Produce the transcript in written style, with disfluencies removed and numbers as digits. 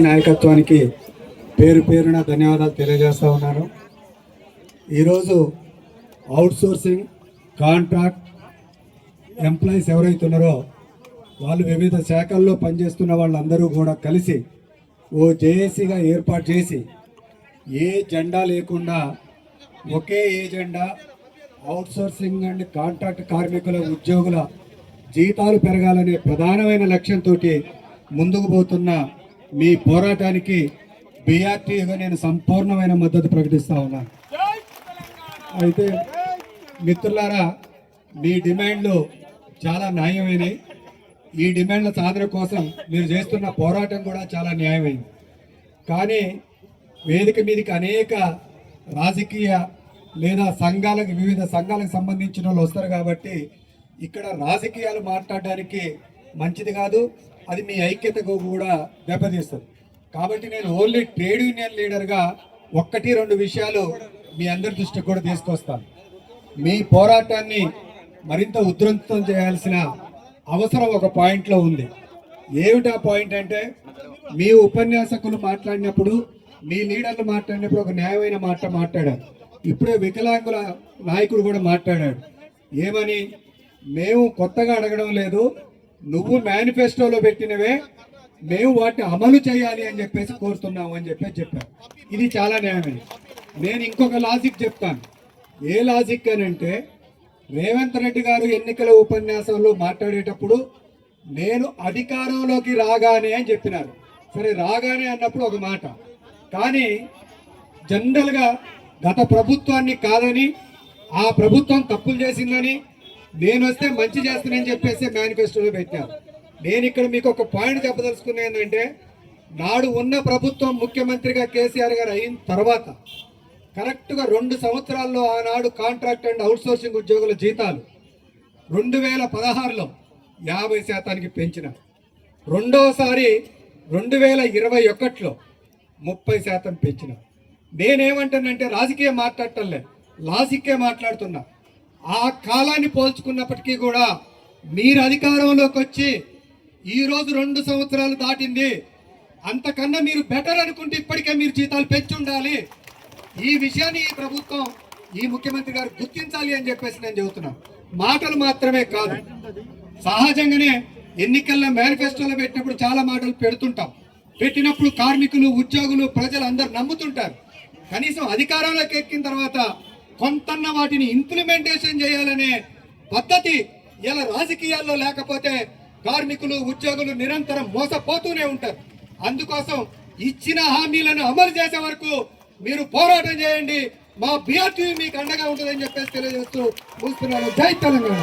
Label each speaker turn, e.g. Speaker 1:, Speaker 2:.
Speaker 1: నాయకత్వానికి పేరు పేరున ధన్యవాదాలు తెలియజేస్తా ఉన్నాను. ఈరోజు అవుట్సోర్సింగ్ కాంట్రాక్ట్ ఎంప్లాయీస్ ఎవరైతే ఉన్నారో వాళ్ళు వివిధ శాఖల్లో పనిచేస్తున్న వాళ్ళందరూ కూడా కలిసి ఓ జేఏసీగా ఏర్పాటు చేసి ఏ జెండా లేకుండా ఒకే ఏజెండా అవుట్సోర్సింగ్ అండ్ కాంట్రాక్ట్ కార్మికుల ఉద్యోగుల జీతాలు పెరగాలనే ప్రధానమైన లక్ష్యంతో ముందుకు పోతున్న మీ పోరాటానికి బీఆర్టీగా నేను సంపూర్ణమైన మద్దతు ప్రకటిస్తా ఉన్నాను. అయితే మిత్రులారా, మీ డిమాండ్లు చాలా న్యాయమైనవి. ఈ డిమాండ్ల సాధన కోసం మీరు చేస్తున్న పోరాటం కూడా చాలా న్యాయమైంది. కానీ వేదిక మీదకి అనేక రాజకీయ లేదా సంఘాలకు వివిధ సంఘాలకు సంబంధించిన వాళ్ళు వస్తారు కాబట్టి ఇక్కడ రాజకీయాలు మాట్లాడడానికి మంచిది కాదు. అది మీ ఐక్యతకు కూడా దెబ్బతీస్తుంది. కాబట్టి నేను ఓన్లీ ట్రేడ్ యూనియన్ లీడర్గా 1-2 విషయాలు మీ అందరి దృష్టికి కూడా తీసుకొస్తాను. మీ పోరాటాన్ని మరింత ఉధృతం చేయాల్సిన అవసరం ఒక పాయింట్లో ఉంది. ఏమిటా పాయింట్ అంటే, మీ ఉపన్యాసకులు మాట్లాడినప్పుడు, మీ లీడర్లు మాట్లాడినప్పుడు ఒక న్యాయమైన మాట మాట్లాడారు. ఇప్పుడే వికలాంగుల నాయకుడు కూడా మాట్లాడాడు. ఏమని? మేము కొత్తగా అడగడం లేదు, నువ్వు మేనిఫెస్టోలో పెట్టినవే మేము వాటిని అమలు చేయాలి అని చెప్పేసి కోరుతున్నాము అని చెప్పారు. ఇది చాలా న్యాయమే. నేను ఇంకొక లాజిక్ చెప్తాను. ఏ లాజిక్ అని అంటే, రేవంత్ రెడ్డి గారు ఎన్నికల ఉపన్యాసంలో మాట్లాడేటప్పుడు నేను అధికారంలోకి రాగానే అని చెప్పినారు. సరే, రాగానే అన్నప్పుడు ఒక మాట, కానీ జనరల్గా గత ప్రభుత్వాన్ని కాదని, ఆ ప్రభుత్వం తప్పులు చేసిందని, నేను వస్తే మంచి చేస్తానని చెప్పేసి మేనిఫెస్టోలో పెట్టారు. నేను ఇక్కడ మీకు ఒక పాయింట్ చెప్పదలుచుకున్నా ఏంటంటే, నాడు ఉన్న ప్రభుత్వం ముఖ్యమంత్రిగా కేసీఆర్ గారు అయిన తర్వాత కరెక్ట్గా 2 సంవత్సరాల్లో ఆనాడు కాంట్రాక్ట్ అండ్ అవుట్సోర్సింగ్ ఉద్యోగుల జీతాలు 2016లో 50% పెంచిన, రెండోసారి 2021లో 30% పెంచిన. నేనేమంటానంటే, రాజకీయం మాట్లాడటంలే, లాజిక్కే మాట్లాడుతున్నా. ఆ కాలాన్ని పోల్చుకున్నప్పటికీ కూడా మీరు అధికారంలోకి వచ్చి ఈరోజు 2 సంవత్సరాలు దాటింది. అంతకన్నా మీరు బెటర్ అనుకుంటే ఇప్పటికే మీరు జీతాలు పెంచి ఉండాలి. ఈ విషయాన్ని ఈ ప్రభుత్వం, ఈ ముఖ్యమంత్రి గారు గుర్తించాలి అని చెప్పేసి నేను చెబుతున్నాను. మాటలు మాత్రమే కాదు, సహజంగానే ఎన్నికల్లో మేనిఫెస్టోలో పెట్టినప్పుడు చాలా మాటలు పెడుతుంటాం. పెట్టినప్పుడు కార్మికులు, ఉద్యోగులు, ప్రజలు అందరు నమ్ముతుంటారు. కనీసం అధికారంలోకి ఎక్కిన తర్వాత కొంతన్న వాటిని ఇంప్లిమెంటేషన్ చేయాలనే పద్ధతి ఇలా రాజకీయాల్లో లేకపోతే కార్మికులు, ఉద్యోగులు నిరంతరం మోసపోతూనే ఉంటారు. అందుకోసం ఇచ్చిన హామీలను అమలు చేసే వరకు మీరు పోరాటం చేయండి. మా బీఆర్టీ మీకు అండగా ఉంటుందని చెప్పేసి తెలియజేస్తూ ముగిస్తున్నాను. జై తెలంగాణ.